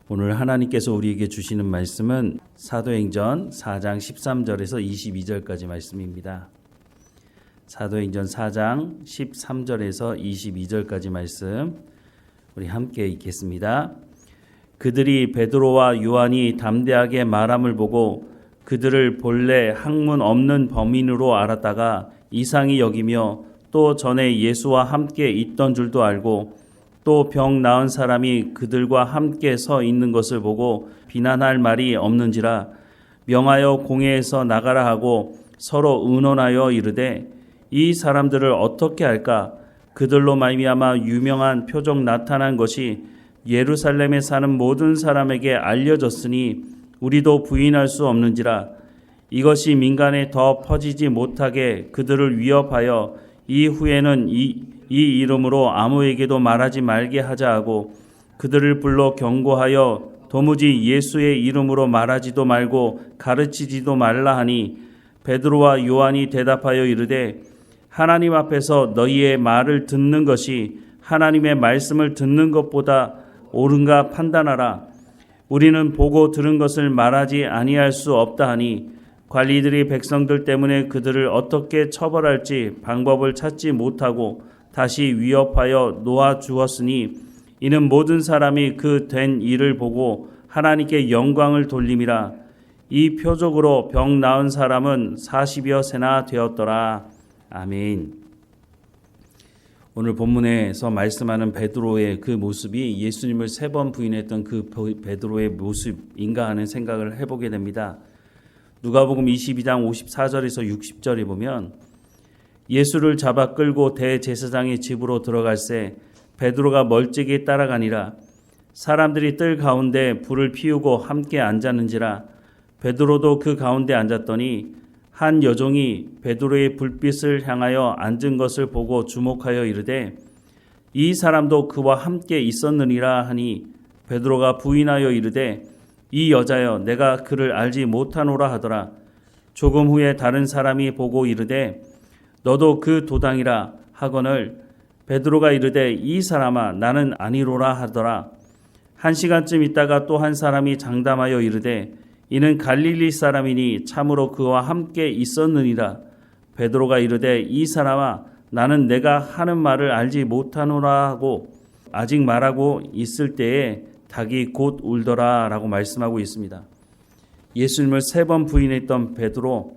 오늘 하나님께서 우리에게 주시는 말씀은 사도행전 4장 13절에서 22절까지 말씀입니다. 사도행전 4장 13절에서 22절까지 말씀 우리 함께 읽겠습니다. 그들이 베드로와 요한이 담대하게 말함을 보고 그들을 본래 학문 없는 범인으로 알았다가 이상히 여기며 또 전에 예수와 함께 있던 줄도 알고 또 병 나은 사람이 그들과 함께 서 있는 것을 보고 비난할 말이 없는지라 명하여 공회에서 나가라 하고 서로 의논하여 이르되 이 사람들을 어떻게 할까? 그들로 말미암아 유명한 표적 나타난 것이 예루살렘에 사는 모든 사람에게 알려졌으니 우리도 부인할 수 없는지라. 이것이 민간에 더 퍼지지 못하게 그들을 위협하여 이후에는 이 이름으로 아무에게도 말하지 말게 하자 하고 그들을 불러 경고하여 도무지 예수의 이름으로 말하지도 말고 가르치지도 말라 하니 베드로와 요한이 대답하여 이르되 하나님 앞에서 너희의 말을 듣는 것이 하나님의 말씀을 듣는 것보다 옳은가 판단하라. 우리는 보고 들은 것을 말하지 아니할 수 없다 하니 관리들이 백성들 때문에 그들을 어떻게 처벌할지 방법을 찾지 못하고 다시 위협하여 놓아 주었으니 이는 모든 사람이 그 된 일을 보고 하나님께 영광을 돌림이라. 이 표적으로 병 나은 사람은 40여 세나 되었더라. 아멘. 오늘 본문에서 말씀하는 베드로의 그 모습이 예수님을 3번 부인했던 그 베드로의 모습인가 하는 생각을 해보게 됩니다. 누가복음 22장 54절에서 60절에 보면 예수를 잡아 끌고 대제사장의 집으로 들어갈새 베드로가 멀찍이 따라가니라. 사람들이 뜰 가운데 불을 피우고 함께 앉았는지라. 베드로도 그 가운데 앉았더니 한 여종이 베드로의 불빛을 향하여 앉은 것을 보고 주목하여 이르되 이 사람도 그와 함께 있었느니라 하니 베드로가 부인하여 이르되 이 여자여 내가 그를 알지 못하노라 하더라. 조금 후에 다른 사람이 보고 이르되 너도 그 도당이라 하거늘 베드로가 이르되 이 사람아 나는 아니로라 하더라. 1시간쯤 있다가 또 한 사람이 장담하여 이르되 이는 갈릴리 사람이니 참으로 그와 함께 있었느니라. 베드로가 이르되 이 사람아 나는 내가 하는 말을 알지 못하노라 하고 아직 말하고 있을 때에 닭이 곧 울더라 라고 말씀하고 있습니다. 예수님을 3번 부인했던 베드로,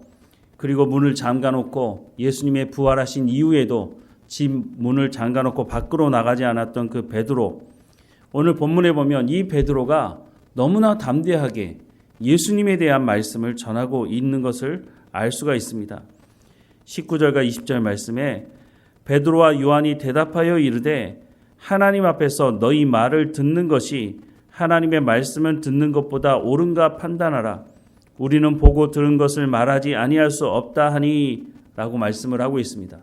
그리고 문을 잠가놓고 예수님의 부활하신 이후에도 집 문을 잠가놓고 밖으로 나가지 않았던 그 베드로, 오늘 본문에 보면 이 베드로가 너무나 담대하게 예수님에 대한 말씀을 전하고 있는 것을 알 수가 있습니다. 19절과 20절 말씀에 베드로와 요한이 대답하여 이르되 하나님 앞에서 너희 말을 듣는 것이 하나님의 말씀을 듣는 것보다 옳은가 판단하라. 우리는 보고 들은 것을 말하지 아니할 수 없다 하니 라고 말씀을 하고 있습니다.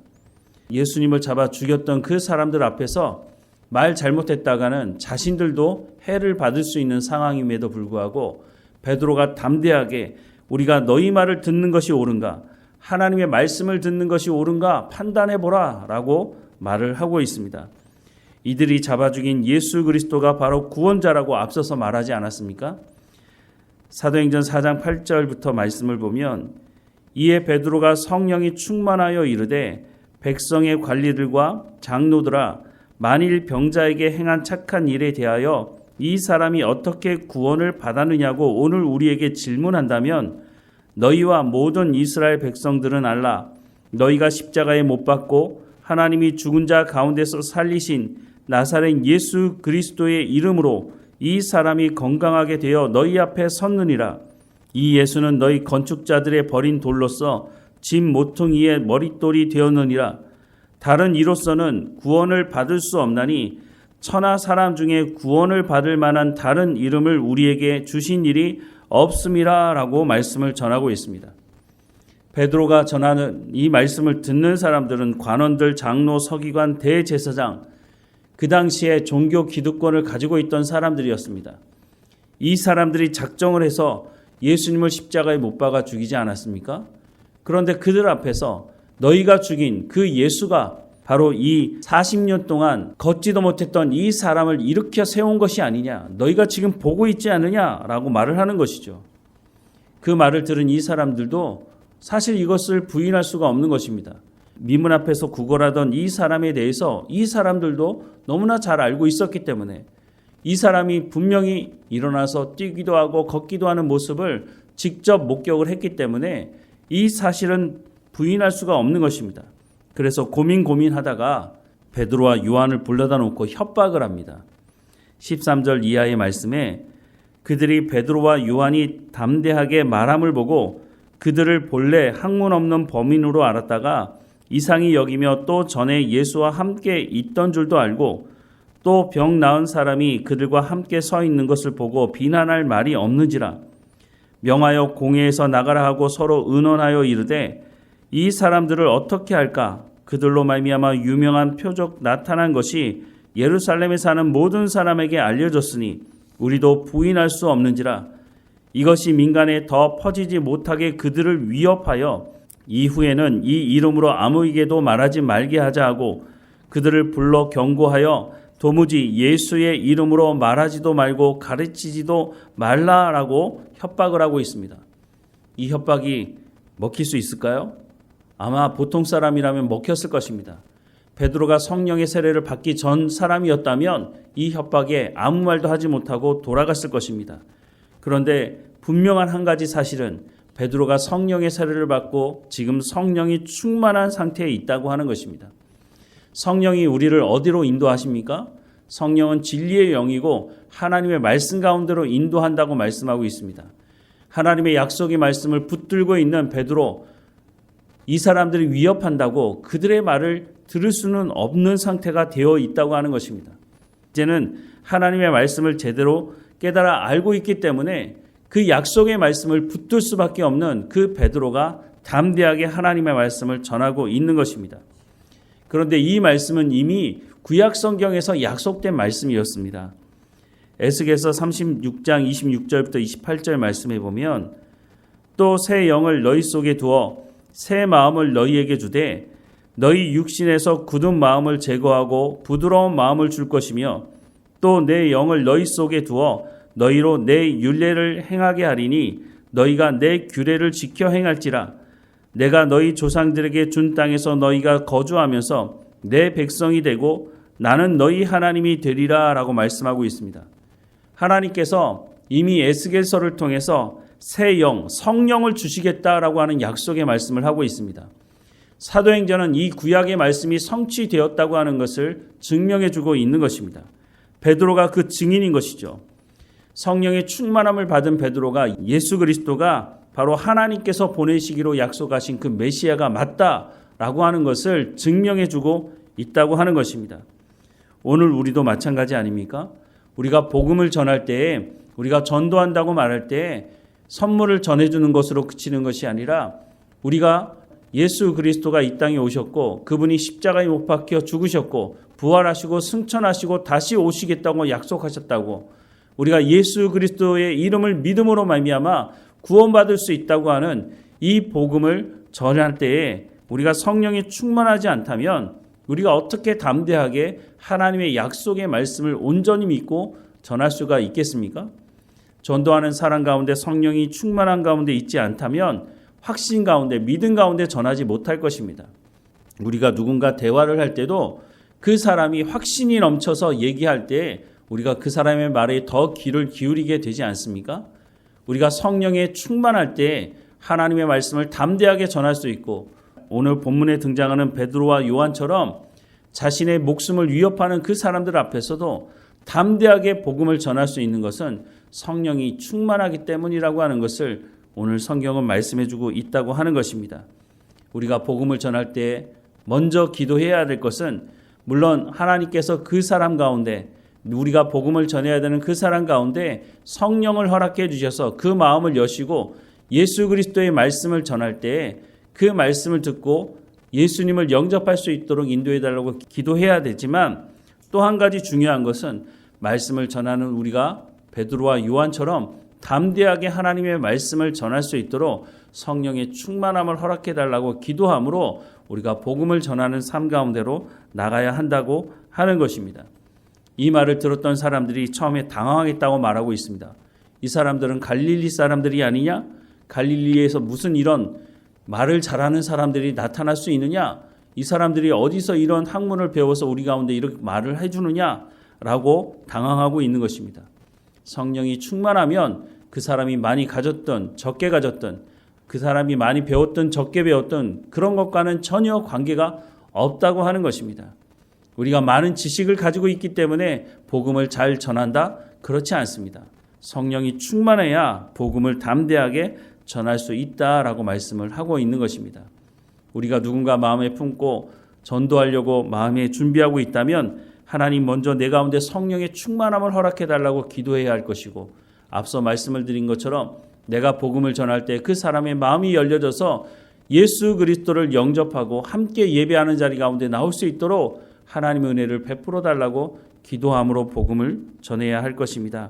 예수님을 잡아 죽였던 그 사람들 앞에서 말 잘못했다가는 자신들도 해를 받을 수 있는 상황임에도 불구하고 베드로가 담대하게 우리가 너희 말을 듣는 것이 옳은가, 하나님의 말씀을 듣는 것이 옳은가 판단해보라 라고 말을 하고 있습니다. 이들이 잡아 죽인 예수 그리스도가 바로 구원자라고 앞서서 말하지 않았습니까? 사도행전 4장 8절부터 말씀을 보면 이에 베드로가 성령이 충만하여 이르되 백성의 관리들과 장로들아 만일 병자에게 행한 착한 일에 대하여 이 사람이 어떻게 구원을 받았느냐고 오늘 우리에게 질문한다면 너희와 모든 이스라엘 백성들은 알라. 너희가 십자가에 못 박고 하나님이 죽은 자 가운데서 살리신 나사렛 예수 그리스도의 이름으로 이 사람이 건강하게 되어 너희 앞에 섰느니라. 이 예수는 너희 건축자들의 버린 돌로서 집 모퉁이의 머릿돌이 되었느니라. 다른 이로서는 구원을 받을 수 없나니 천하 사람 중에 구원을 받을 만한 다른 이름을 우리에게 주신 일이 없음이라 라고 말씀을 전하고 있습니다. 베드로가 전하는 이 말씀을 듣는 사람들은 관원들, 장로, 서기관, 대제사장, 그 당시에 종교 기득권을 가지고 있던 사람들이었습니다. 이 사람들이 작정을 해서 예수님을 십자가에 못 박아 죽이지 않았습니까? 그런데 그들 앞에서 너희가 죽인 그 예수가 바로 이 40년 동안 걷지도 못했던 이 사람을 일으켜 세운 것이 아니냐, 너희가 지금 보고 있지 않느냐라고 말을 하는 것이죠. 그 말을 들은 이 사람들도 사실 이것을 부인할 수가 없는 것입니다. 미문 앞에서 구걸하던 이 사람에 대해서 이 사람들도 너무나 잘 알고 있었기 때문에 이 사람이 분명히 일어나서 뛰기도 하고 걷기도 하는 모습을 직접 목격을 했기 때문에 이 사실은 부인할 수가 없는 것입니다. 그래서 고민하다가 베드로와 요한을 불러다 놓고 협박을 합니다. 13절 이하의 말씀에 그들이 베드로와 요한이 담대하게 말함을 보고 그들을 본래 학문 없는 범인으로 알았다가 이상히 여기며 또 전에 예수와 함께 있던 줄도 알고 또 병 나은 사람이 그들과 함께 서 있는 것을 보고 비난할 말이 없는지라 명하여 공회에서 나가라 하고 서로 의논하여 이르되 이 사람들을 어떻게 할까? 그들로 말미암아 유명한 표적 나타난 것이 예루살렘에 사는 모든 사람에게 알려졌으니 우리도 부인할 수 없는지라 이것이 민간에 더 퍼지지 못하게 그들을 위협하여 이후에는 이 이름으로 아무에게도 말하지 말게 하자 하고 그들을 불러 경고하여 도무지 예수의 이름으로 말하지도 말고 가르치지도 말라라고 협박을 하고 있습니다. 이 협박이 먹힐 수 있을까요? 아마 보통 사람이라면 먹혔을 것입니다. 베드로가 성령의 세례를 받기 전 사람이었다면 이 협박에 아무 말도 하지 못하고 돌아갔을 것입니다. 그런데 분명한 한 가지 사실은 베드로가 성령의 세례를 받고 지금 성령이 충만한 상태에 있다고 하는 것입니다. 성령이 우리를 어디로 인도하십니까? 성령은 진리의 영이고 하나님의 말씀 가운데로 인도한다고 말씀하고 있습니다. 하나님의 약속의 말씀을 붙들고 있는 베드로, 이 사람들이 위협한다고 그들의 말을 들을 수는 없는 상태가 되어 있다고 하는 것입니다. 이제는 하나님의 말씀을 제대로 깨달아 알고 있기 때문에 그 약속의 말씀을 붙들 수밖에 없는 그 베드로가 담대하게 하나님의 말씀을 전하고 있는 것입니다. 그런데 이 말씀은 이미 구약 성경에서 약속된 말씀이었습니다. 에스겔서 36장 26절부터 28절 말씀에 보면 또 새 영을 너희 속에 두어 새 마음을 너희에게 주되 너희 육신에서 굳은 마음을 제거하고 부드러운 마음을 줄 것이며 또 내 영을 너희 속에 두어 너희로 내 율례를 행하게 하리니 너희가 내 규례를 지켜 행할지라 내가 너희 조상들에게 준 땅에서 너희가 거주하면서 내 백성이 되고 나는 너희 하나님이 되리라 라고 말씀하고 있습니다. 하나님께서 이미 에스겔서를 통해서 새 영, 성령을 주시겠다라고 하는 약속의 말씀을 하고 있습니다. 사도행전은 이 구약의 말씀이 성취되었다고 하는 것을 증명해 주고 있는 것입니다. 베드로가 그 증인인 것이죠. 성령의 충만함을 받은 베드로가 예수 그리스도가 바로 하나님께서 보내시기로 약속하신 그 메시아가 맞다라고 하는 것을 증명해 주고 있다고 하는 것입니다. 오늘 우리도 마찬가지 아닙니까? 우리가 복음을 전할 때에, 우리가 전도한다고 말할 때에 선물을 전해주는 것으로 그치는 것이 아니라 우리가 예수 그리스도가 이 땅에 오셨고 그분이 십자가에 못 박혀 죽으셨고 부활하시고 승천하시고 다시 오시겠다고 약속하셨다고, 우리가 예수 그리스도의 이름을 믿음으로 말미암아 구원받을 수 있다고 하는 이 복음을 전할 때에 우리가 성령이 충만하지 않다면 우리가 어떻게 담대하게 하나님의 약속의 말씀을 온전히 믿고 전할 수가 있겠습니까? 전도하는 사람 가운데 성령이 충만한 가운데 있지 않다면 확신 가운데, 믿음 가운데 전하지 못할 것입니다. 우리가 누군가 대화를 할 때도 그 사람이 확신이 넘쳐서 얘기할 때 우리가 그 사람의 말에 더 귀를 기울이게 되지 않습니까? 우리가 성령에 충만할 때 하나님의 말씀을 담대하게 전할 수 있고, 오늘 본문에 등장하는 베드로와 요한처럼 자신의 목숨을 위협하는 그 사람들 앞에서도 담대하게 복음을 전할 수 있는 것은 성령이 충만하기 때문이라고 하는 것을 오늘 성경은 말씀해주고 있다고 하는 것입니다. 우리가 복음을 전할 때 먼저 기도해야 될 것은, 물론 하나님께서 그 사람 가운데, 우리가 복음을 전해야 되는 그 사람 가운데 성령을 허락해 주셔서 그 마음을 여시고 예수 그리스도의 말씀을 전할 때 그 말씀을 듣고 예수님을 영접할 수 있도록 인도해 달라고 기도해야 되지만, 또 한 가지 중요한 것은 말씀을 전하는 우리가 베드로와 요한처럼 담대하게 하나님의 말씀을 전할 수 있도록 성령의 충만함을 허락해 달라고 기도함으로 우리가 복음을 전하는 삶 가운데로 나가야 한다고 하는 것입니다. 이 말을 들었던 사람들이 처음에 당황했다고 말하고 있습니다. 이 사람들은 갈릴리 사람들이 아니냐? 갈릴리에서 무슨 이런 말을 잘하는 사람들이 나타날 수 있느냐? 이 사람들이 어디서 이런 학문을 배워서 우리 가운데 이렇게 말을 해주느냐? 라고 당황하고 있는 것입니다. 성령이 충만하면 그 사람이 많이 가졌던 적게 가졌던 그 사람이 많이 배웠던 적게 배웠던 그런 것과는 전혀 관계가 없다고 하는 것입니다. 우리가 많은 지식을 가지고 있기 때문에 복음을 잘 전한다? 그렇지 않습니다. 성령이 충만해야 복음을 담대하게 전할 수 있다라고 말씀을 하고 있는 것입니다. 우리가 누군가 마음에 품고 전도하려고 마음에 준비하고 있다면 하나님 먼저 내 가운데 성령의 충만함을 허락해 달라고 기도해야 할 것이고, 앞서 말씀을 드린 것처럼 내가 복음을 전할 때 그 사람의 마음이 열려져서 예수 그리스도를 영접하고 함께 예배하는 자리 가운데 나올 수 있도록 하나님의 은혜를 베풀어 달라고 기도함으로 복음을 전해야 할 것입니다.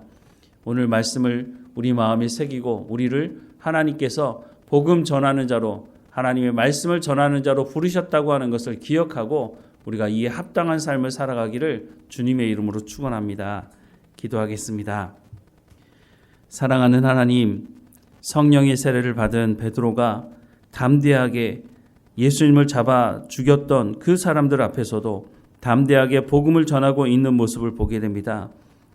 오늘 말씀을 우리 마음에 새기고 우리를 하나님께서 복음 전하는 자로, 하나님의 말씀을 전하는 자로 부르셨다고 하는 것을 기억하고 우리가 이에 합당한 삶을 살아가기를 주님의 이름으로 축원합니다. 기도하겠습니다. 사랑하는 하나님, 성령의 세례를 받은 베드로가 담대하게 예수님을 잡아 죽였던 그 사람들 앞에서도 담대하게 복음을 전하고 있는 모습을 보게 됩니다.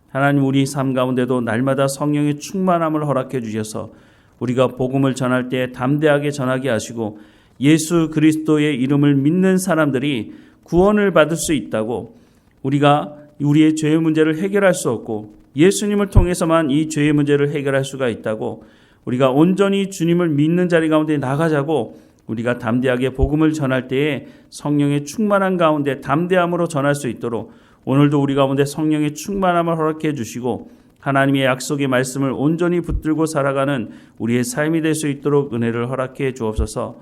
하나님, 우리 삶 가운데도 날마다 성령의 충만함을 허락해 주셔서 우리가 복음을 전할 때 담대하게 전하게 하시고 예수 그리스도의 이름을 믿는 사람들이 구원을 받을 수 있다고, 우리가 우리의 죄의 문제를 해결할 수 없고 예수님을 통해서만 이 죄의 문제를 해결할 수가 있다고, 우리가 온전히 주님을 믿는 자리 가운데 나가자고, 우리가 담대하게 복음을 전할 때에 성령의 충만한 가운데 담대함으로 전할 수 있도록 오늘도 우리 가운데 성령의 충만함을 허락해 주시고 하나님의 약속의 말씀을 온전히 붙들고 살아가는 우리의 삶이 될 수 있도록 은혜를 허락해 주옵소서.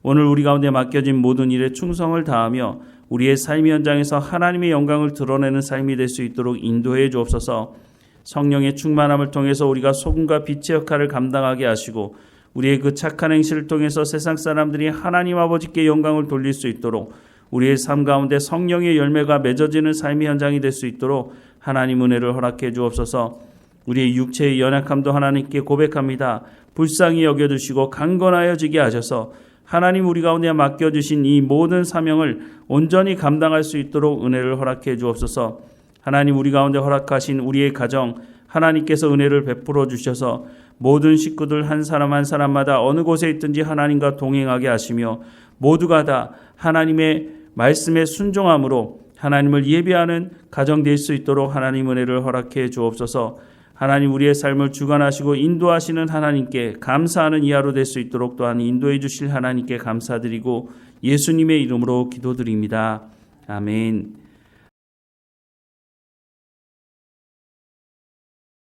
오늘 우리 가운데 맡겨진 모든 일에 충성을 다하며 우리의 삶의 현장에서 하나님의 영광을 드러내는 삶이 될 수 있도록 인도해 주옵소서. 성령의 충만함을 통해서 우리가 소금과 빛의 역할을 감당하게 하시고 우리의 그 착한 행실을 통해서 세상 사람들이 하나님 아버지께 영광을 돌릴 수 있도록 우리의 삶 가운데 성령의 열매가 맺어지는 삶의 현장이 될 수 있도록 하나님 은혜를 허락해 주옵소서. 우리의 육체의 연약함도 하나님께 고백합니다. 불쌍히 여겨주시고 강건하여지게 하셔서 하나님 우리 가운데 맡겨주신 이 모든 사명을 온전히 감당할 수 있도록 은혜를 허락해 주옵소서. 하나님 우리 가운데 허락하신 우리의 가정, 하나님께서 은혜를 베풀어 주셔서 모든 식구들 한 사람 한 사람마다 어느 곳에 있든지 하나님과 동행하게 하시며 모두가 다 하나님의 말씀에 순종함으로 하나님을 예배하는 가정 될 수 있도록 하나님 은혜를 허락해 주옵소서. 하나님 우리의 삶을 주관하시고 인도하시는 하나님께 감사하는 이 하루 될 수 있도록 또한 인도해 주실 하나님께 감사드리고 예수님의 이름으로 기도드립니다. 아멘.